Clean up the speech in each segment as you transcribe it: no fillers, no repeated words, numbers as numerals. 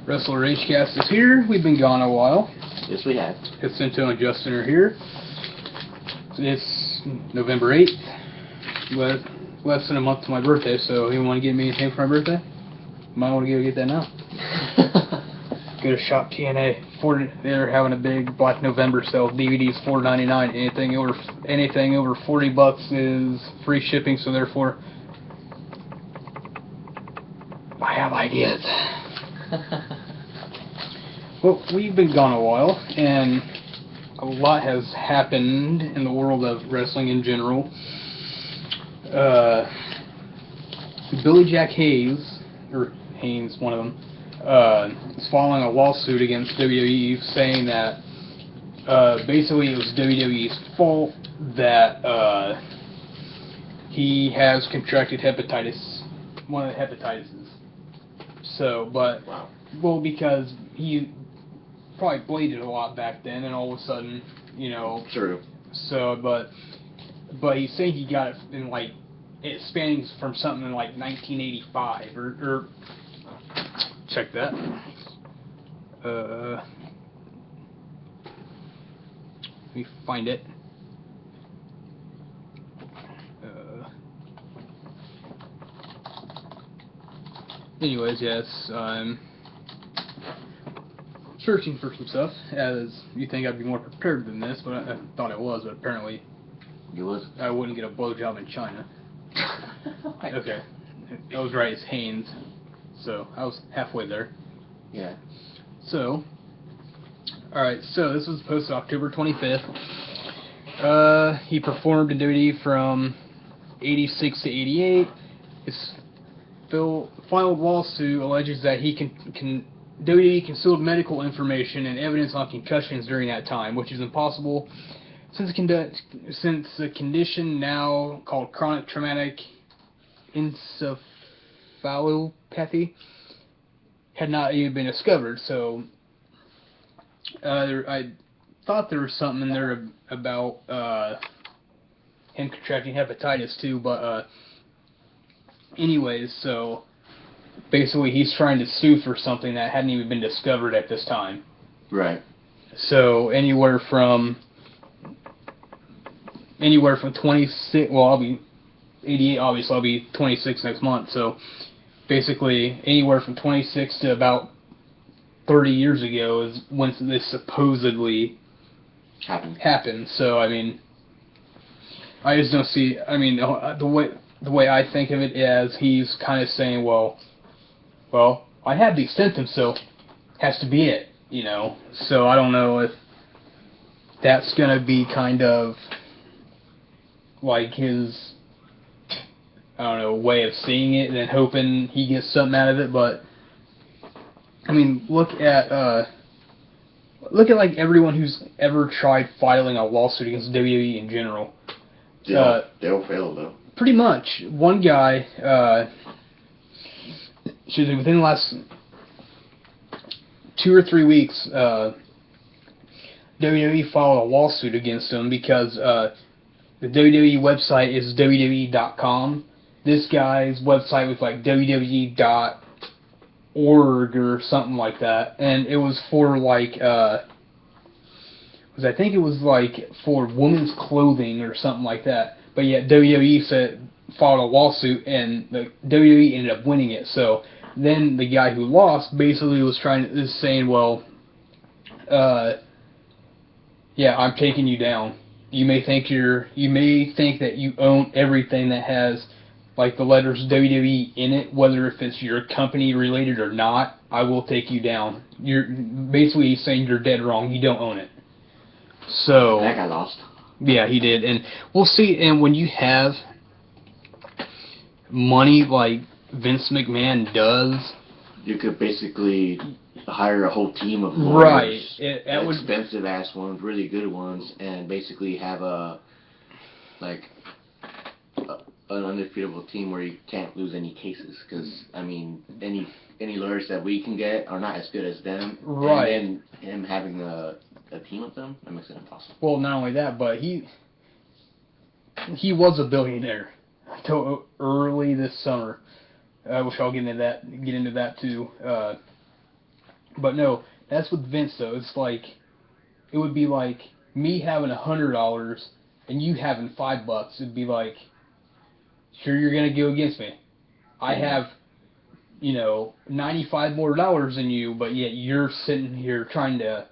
WrestleRageCast is here. We've been gone a while. Yes, we have. Jacinto and Justin are here. It's November 8th. Less than a month to my birthday, so you want to get me anything for my birthday? Might want to go get that now. Go to Shop TNA. They're having a big Black November sale. DVDs $4.99. Anything over $40 is free shipping. So therefore, I have ideas. Well, we've been gone a while, and a lot has happened in the world of wrestling in general. Billy Jack Haynes, one of them, is filing a lawsuit against WWE, saying that basically it was WWE's fault that he has contracted hepatitis, one of the hepatitises. So, well, because he probably bladed a lot back then, and all of a sudden, True. So, but he's saying he got it in it's spanning from something in 1985 or check that. Let me find it. Anyways, yes, I'm searching for some stuff, as you think I'd be more prepared than this, but I thought I was, but apparently I wouldn't get a blowjob in China. Okay, I was right, it's Haynes, so I was halfway there. Yeah. So, alright, so this was posted October 25th. He performed in WWE from 86 to 88. His filed lawsuit alleges that WWE concealed medical information and evidence on concussions during that time, which is impossible since a condition now called chronic traumatic encephalopathy had not even been discovered. So I thought there was something in there about him contracting hepatitis too, but anyways, so basically he's trying to sue for something that hadn't even been discovered at this time. Right. So anywhere from 26, well, I'll be 88, obviously I'll be 26 next month, so basically anywhere from 26 to about 30 years ago is when this supposedly happened. So I mean, I just don't see, the way I think of it is he's kind of saying, well, I have these symptoms, so it has to be it, So I don't know if that's going to be kind of like his, way of seeing it and then hoping he gets something out of it. But I mean, look at everyone who's ever tried filing a lawsuit against WWE in general. They'll fail though. Pretty much. One guy, within the last 2 or 3 weeks, WWE filed a lawsuit against him because the WWE website is WWE.com. This guy's website was WWE.org or something like that, and it was for for women's clothing or something like that. But yet WWE filed a lawsuit, and the WWE ended up winning it. So then the guy who lost basically is saying, well, yeah, I'm taking you down. You may think that you own everything that has the letters WWE in it, whether if it's your company related or not. I will take you down. You're basically saying you're dead wrong. You don't own it. So that guy lost. Yeah, he did, and we'll see. And when you have money like Vince McMahon does, you could basically hire a whole team of lawyers, right? Expensive ass ones, really good ones, and basically have an undefeatable team where you can't lose any cases. Because any lawyers that we can get are not as good as them. Right. And then him having a team with them, that makes it impossible. Well, not only that, but he was a billionaire until early this summer, which I'll get into that too. But no, that's with Vince though. It's like it would be like me having $100 and you having $5. It'd be like, sure you're gonna go against me. I have, 95 more dollars than you, but yet you're sitting here trying to.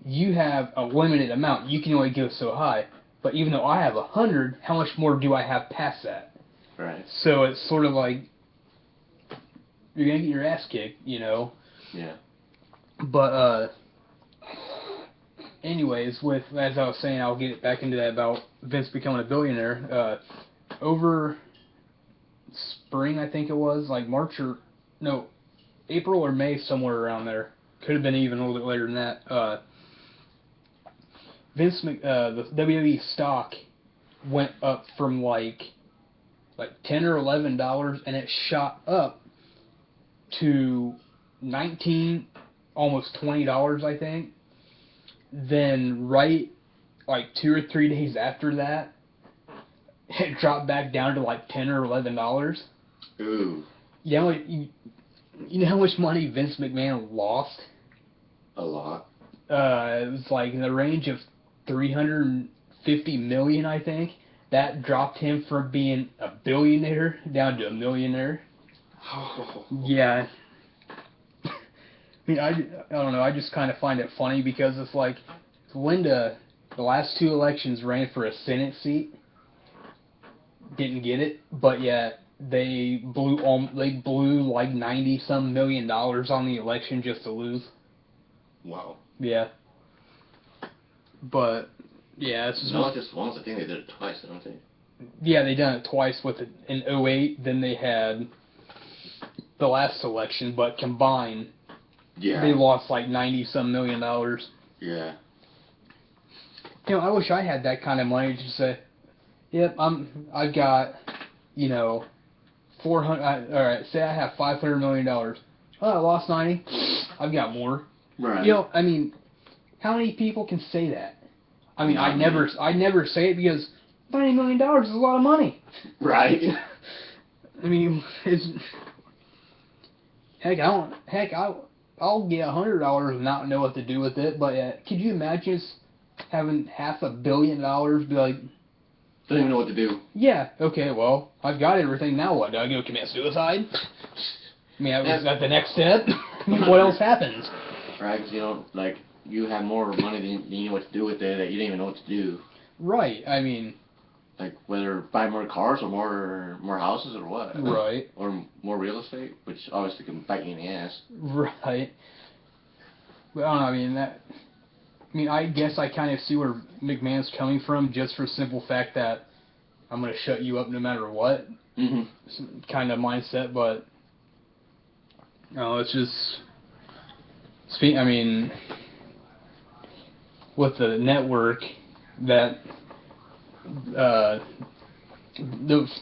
You have a limited amount. You can only go so high. But even though I have 100, how much more do I have past that? Right. So it's sort of like you're gonna get your ass kicked, Yeah. But anyways, with as I was saying, I'll get back into that about Vince becoming a billionaire. Over spring, I think it was like April or May, somewhere around there. Could have been even a little bit later than that. The WWE stock went up from like $10 or $11, and it shot up to 19, almost $20, I think. Then right 2 or 3 days after that, it dropped back down to like $10 or $11. Ooh. Yeah, you know how much money Vince McMahon lost? A lot. It was like in the range of $350 million, I think. That dropped him from being a billionaire down to a millionaire. Oh. Yeah. I mean, I don't know. I just kind of find it funny because it's like Linda, the last 2 elections ran for a Senate seat, didn't get it, but yet they blew like $90-some million on the election just to lose. Wow. Yeah. But yeah, it's just not just once. I think they did it twice, don't they? Yeah, they done it twice with it in 2008. Then they had the last election, but combined, they lost like $90-some million. Yeah. I wish I had that kind of money to say, yep, I've got, 400. All right, say I have $500 million. Oh, I lost 90. I've got more. Right. I mean, how many people can say that? I mean, I never say it because $90 million is a lot of money. Right. I mean, I'll get $100 and not know what to do with it. But could you imagine having $500 million? Be like, don't even know what to do. Yeah. Okay. Well, I've got everything. Now what? Do I go commit suicide? I mean, is that the next step? I mean, what else happens? Right. Because you have more money than you know what to do with it. That you didn't even know what to do. Right. I mean, whether buy more cars or more houses or what. Right. Or more real estate, which obviously can bite you in the ass. Right. But I don't know. I guess I kind of see where McMahon's coming from, just for the simple fact that I'm going to shut you up no matter what. Mm-hmm. Kind of mindset, but it's just. With the network that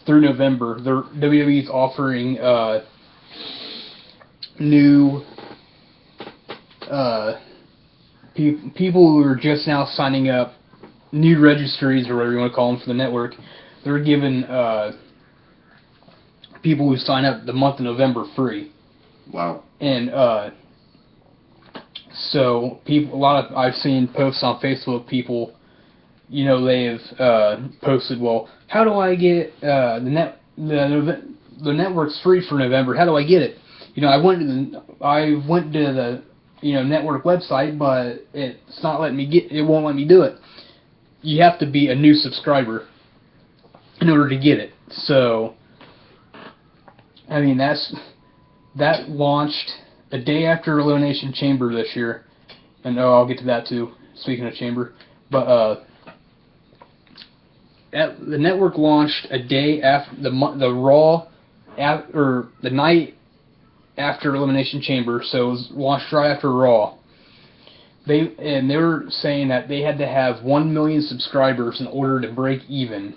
through November, WWE's offering new people who are just now signing up, new registries or whatever you want to call them for the network. They're giving people who sign up the month of November free. Wow. And so I've seen posts on Facebook. People, they've posted, well, how do I get the network's free for November? How do I get it? I went to the network website, but it's not letting me it won't let me do it. You have to be a new subscriber in order to get it. So, that launched a day after Elimination Chamber this year, and I'll get to that too. Speaking of Chamber, but the network launched a day after the Raw, or the night after Elimination Chamber, so it was launched right after Raw. They were saying that they had to have 1 million subscribers in order to break even,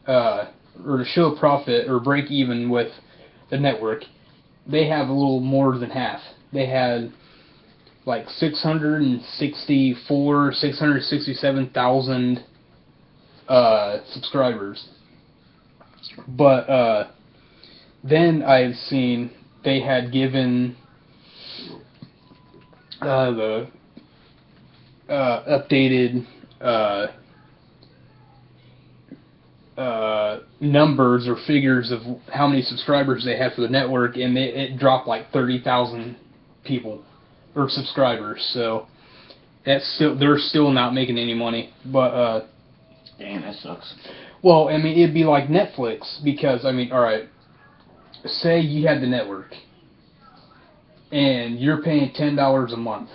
or to show a profit or break even with the network. They have a little more than half. They had 667,000 subscribers. But then I've seen they had given the updated numbers or figures of how many subscribers they had for the network, and it dropped like 30,000 people or subscribers. So they're still not making any money. But damn, that sucks. well, I mean, it'd be like Netflix, because I mean, all right, say you had the network and you're paying $10 a month,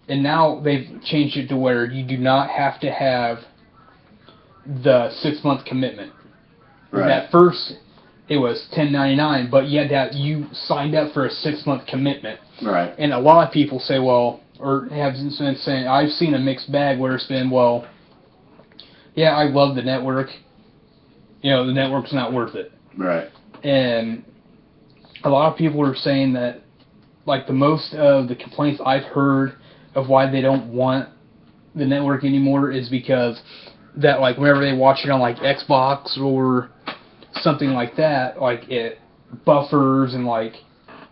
and now they've changed it to where you do not have to have the 6-month commitment. Right. At first, it was $10.99, but you signed up for a 6-month commitment. Right. And a lot of people say, well, or have been saying, I've seen a mixed bag where it's been, well, yeah, I love the network. You know, the network's not worth it. Right. And a lot of people are saying that, like, the most of the complaints I've heard of why they don't want the network anymore is because that, like, whenever they watch it on, like, Xbox or something like that, like, it buffers and, like,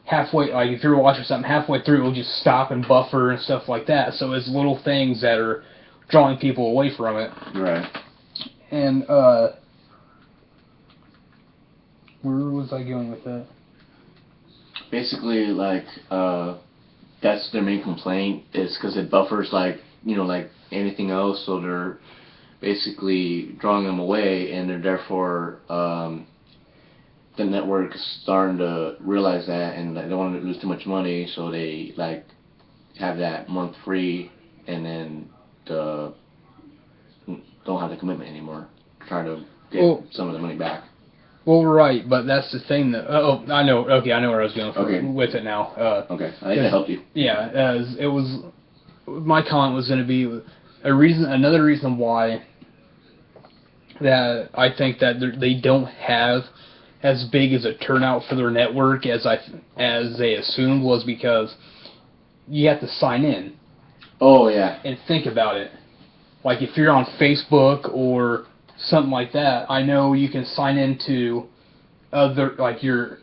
halfway, like, if you're watching something halfway through, it'll just stop and buffer and stuff like that. So it's little things that are drawing people away from it. Right. And, where was I going with that? Basically, like, that's their main complaint, is because it buffers, like, you know, like anything else, so they're basically drawing them away, and they're therefore, the network is starting to realize that, and they don't want to lose too much money, so they, like, have that month free, and then don't have the commitment anymore, try to get some of the money back. Well, right, but that's the thing that... I know. Okay, I know where I was going with it now. Okay, I think that helped you. Yeah, it was... My comment was going to be another reason why that I think that they don't have as big as a turnout for their network as they assumed, was because you have to sign in. Oh, yeah. And think about it. Like, if you're on Facebook or something like that, I know you can sign into other, like, your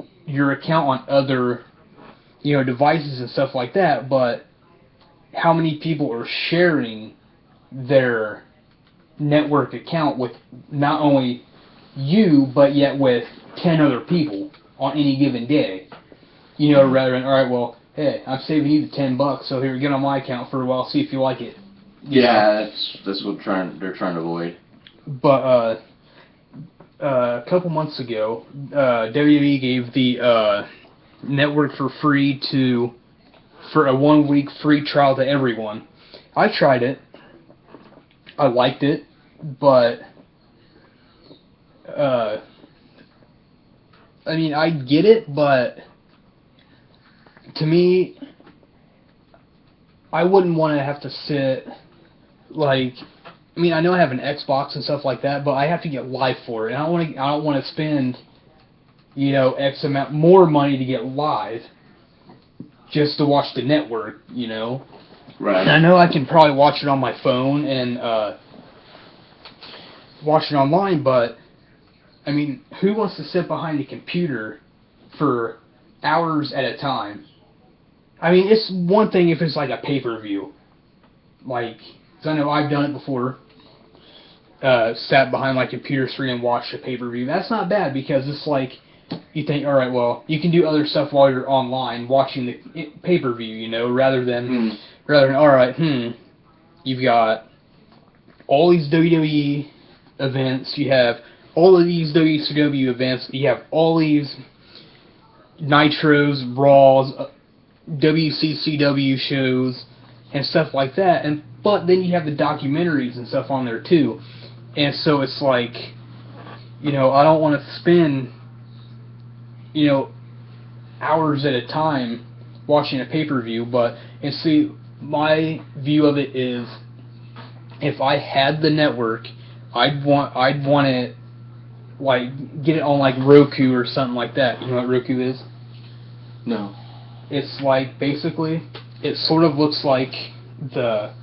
account on other, you know, devices and stuff like that, but how many people are sharing their network account with not only you, but yet with 10 other people on any given day? You know, rather than, alright, well, hey, I'm saving you the $10, so here, get on my account for a while, see if you like it. Yeah, that's what they're trying to avoid. But a couple months ago, WWE gave the network for a 1-week free trial to everyone. I tried it. I liked it, but I mean, I get it, but to me, I wouldn't want to have to sit, like, I mean, I know I have an Xbox and stuff like that, but I have to get live for it. And I don't want to spend, you know, X amount more money to get live just to watch the network, you know. Right. And I know I can probably watch it on my phone and watch it online, but I mean, who wants to sit behind a computer for hours at a time? I mean, it's one thing if it's like a pay-per-view, like, 'cause I know I've done it before. Sat behind my computer screen and watched a pay-per-view. That's not bad, because it's like, you think, alright, well, you can do other stuff while you're online watching the pay-per-view, you know, rather than, alright, you've got all these WWE events, you have all of these WCW events, you have all these Nitros, Raws, WCCW shows, and stuff like that, but then you have the documentaries and stuff on there too. And so it's like, you know, I don't want to spend, you know, hours at a time watching a pay-per-view, and see, my view of it is, if I had the network, I'd want it, like, get it on, like, Roku or something like that. You know what Roku is? No. It's like, basically, it sort of looks like the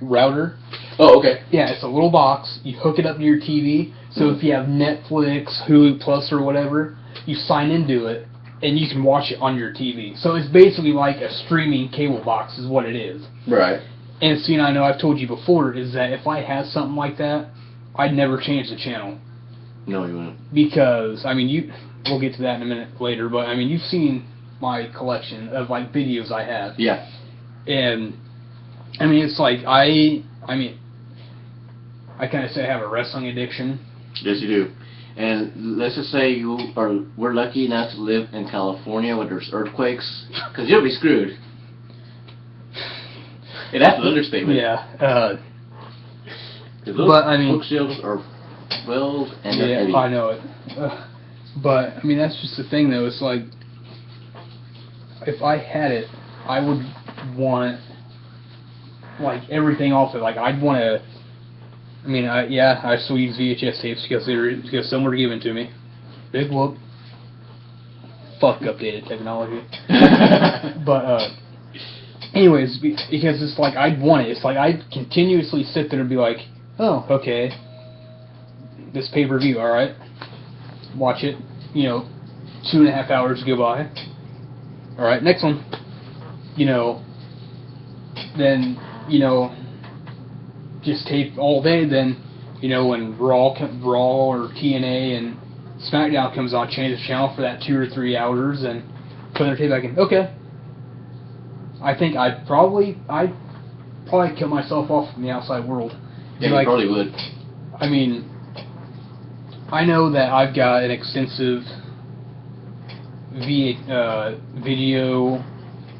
router. Oh, okay. Yeah, it's a little box. You hook it up to your TV. So if you have Netflix, Hulu Plus, or whatever, you sign into it, and you can watch it on your TV. So it's basically like a streaming cable box is what it is. Right. And see, I know I've told you before, is that if I had something like that, I'd never change the channel. No, you wouldn't. Because, I mean, we'll get to that in a minute later, but, I mean, you've seen my collection of, like, videos I have. Yeah. And, I mean, it's like, I kind of say I have a wrestling addiction. Yes, you do. And let's just say we're lucky enough to live in California where there's earthquakes, because you'll be screwed. And that's an understatement. Yeah. But I mean, bookshelves are filled and they're heavy. I know it. But I mean, that's just the thing, though. It's like, if I had it, I would want like everything off it. Like I'd want to. I mean, I still use VHS tapes because some were given to me. Big whoop. Fuck updated technology. But anyways, because it's like I'd want it. It's like I'd continuously sit there and be like, oh, okay, this pay-per-view, all right, watch it. 2.5 hours go by. All right, next one. Then just tape all day. Then when Raw or TNA and SmackDown comes on, change the channel for that 2 or 3 hours and put their tape back in. Okay. I think I'd probably cut myself off from the outside world. Yeah, you probably would. I mean, I know that I've got an extensive video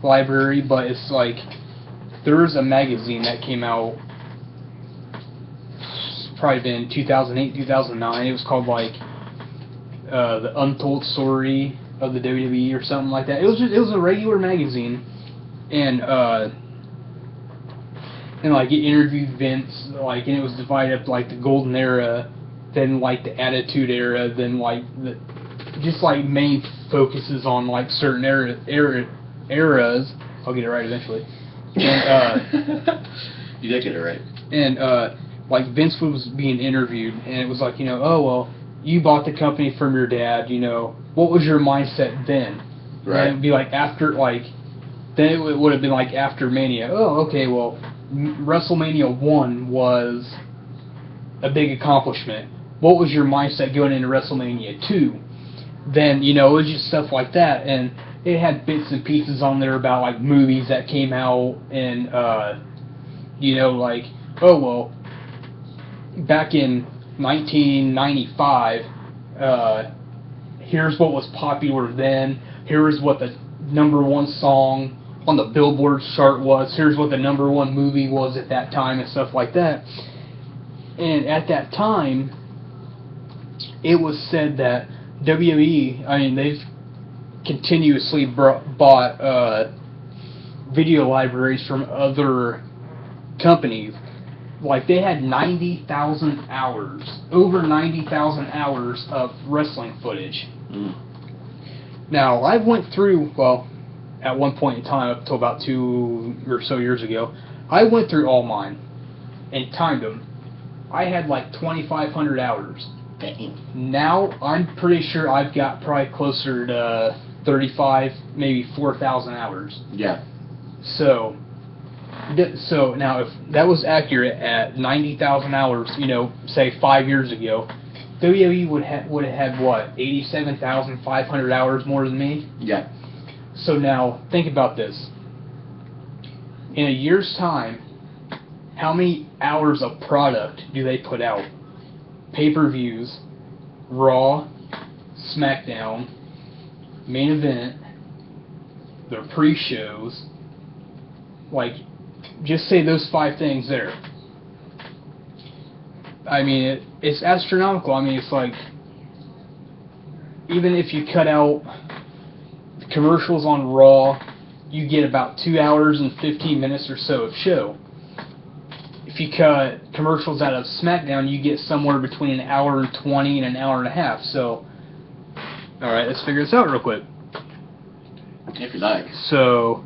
library, but it's like there's a magazine that came out. It's probably been 2008, 2009. It was called like the Untold Story of the WWE or something like that. It was a regular magazine. And like it interviewed Vince, like, and it was divided up like the Golden Era, then like the Attitude Era, then like just like main focuses on like certain eras. I'll get it right eventually. And you did get it right. And like Vince was being interviewed, and it was like, oh well, you bought the company from your dad. What was your mindset then? Right. And it'd be like after like. Then it would have been like after Mania. Oh, okay, well, WrestleMania 1 was a big accomplishment. What was your mindset going into WrestleMania 2? Then, it was just stuff like that. And it had bits and pieces on there about, like, movies that came out. And, like, oh, well, back in 1995, here's what was popular then. Here's what the #1 song on the Billboard chart was. Here's what the #1 movie was at that time and stuff like that. And at that time, it was said that WWE, I mean, they've continuously bought video libraries from other companies. Like, they had 90,000 hours, over 90,000 hours of wrestling footage. Mm. Now, I went through, well, at one point in time, up until about 2 or so years ago, I went through all mine and timed them. I had like 2,500 hours. Dang. Now, I'm pretty sure I've got probably closer to 35, maybe 4,000 hours. Yeah. So now, if that was accurate at 90,000 hours, say 5 years ago, WWE would have had what, 87,500 hours more than me? Yeah. So now, think about this. In a year's time, how many hours of product do they put out? Pay-per-views, Raw, SmackDown, Main Event, their pre-shows. Like, just say those 5 things there. I mean, it's astronomical. I mean, it's like, even if you cut out the commercials on Raw, you get about 2 hours and 15 minutes or so of show. If you cut commercials out of SmackDown, you get somewhere between an hour and 20 and an hour and a half. So, alright, let's figure this out real quick. If you like. So,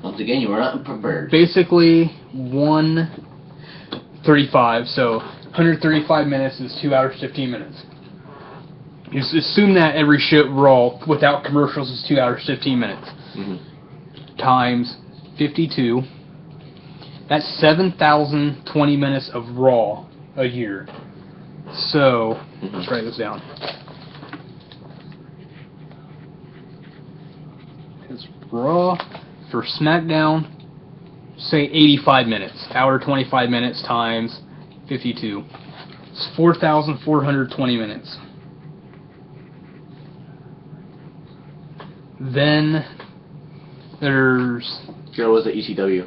once again, you are not prepared. Basically, 135. So, 135 minutes is 2 hours, 15 minutes. Just assume that every show Raw without commercials is 2 hours 15 minutes. Times 52. That's 7,020 minutes of Raw a year. So let's write this down. It's Raw for SmackDown. Say 85 minutes. Hour 25 minutes times 52. It's 4,420 minutes. Then there's... There was the ECW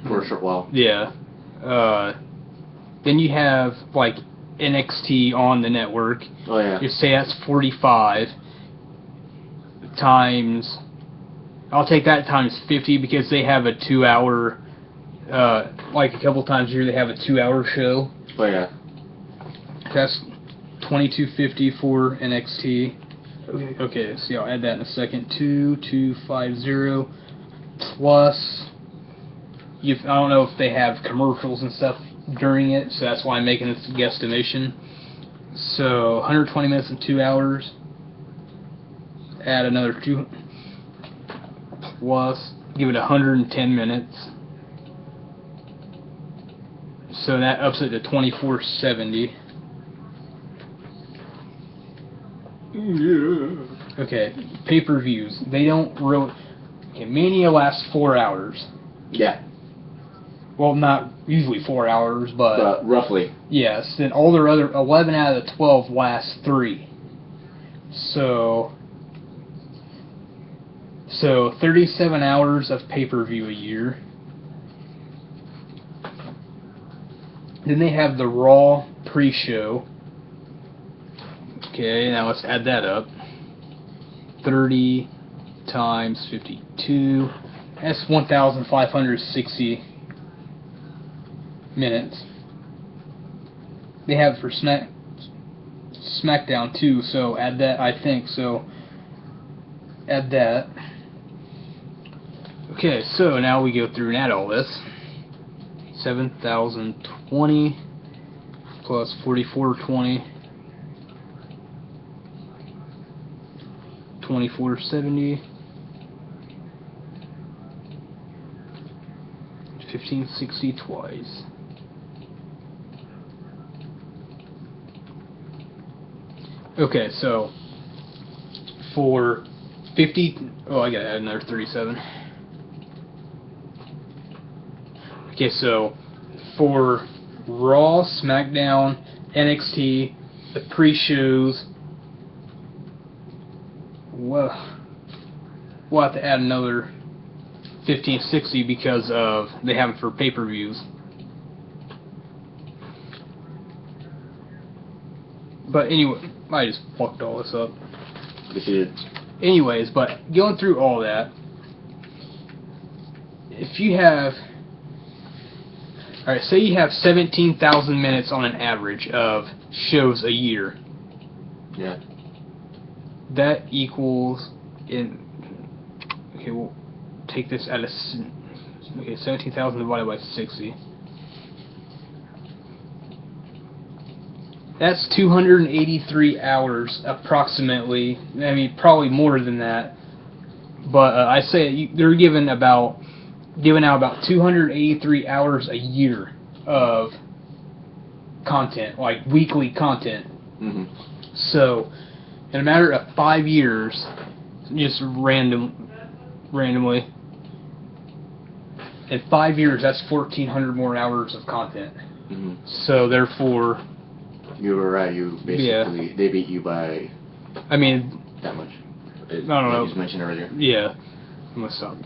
for a short while. Yeah. Then you have, like, NXT on the network. Oh, yeah. You say that's 45 times... I'll take that times 50 because they have a 2 hour... like a couple times a year they have a 2 hour show. Oh, yeah. That's 2250 for NXT. Okay, so I'll add that in a second. 2250 plus... I don't know if they have commercials and stuff during it, so that's why I'm making this guesstimation. So 120 minutes and 2 hours. Add another 2 plus, give it 110 minutes. So that ups it to 2470. Yeah. Okay, pay-per-views. They don't really... Okay, Mania lasts 4 hours. Yeah. Well, not usually 4 hours, but... roughly. Yes, then all their other 11 out of the 12 last 3. So 37 hours of pay-per-view a year. Then they have the Raw pre-show. Okay, now let's add that up. 30 times 52. That's 1,560 minutes. They have it for SmackDown too, so add that, I think, so add that. Okay, so now we go through and add all this. 7,020 plus 4,420, 2,470, 1,560 twice. Okay, so for 50, oh, I gotta add another 37. Okay, so for Raw, SmackDown, NXT, the pre-shows, we'll have to add another 1,560 because of they have it for pay-per-views. But anyway, I just fucked all this up. Yes, you did. Anyways, but going through all that, if you have... Alright, say you have 17,000 minutes on an average of shows a year. Yeah. That equals in... Okay, we'll take this out of... Okay, 17,000 divided by 60. That's 283 hours, approximately. I mean, probably more than that. But I say they're giving out about 283 hours a year of content, like weekly content. Mm-hmm. So, in a matter of 5 years, just randomly, in 5 years, that's 1,400 more hours of content. Mm-hmm. So, therefore... You were right. You basically they beat you by. I mean, that much. I don't know. You just mentioned earlier. Yeah. I'm gonna stop.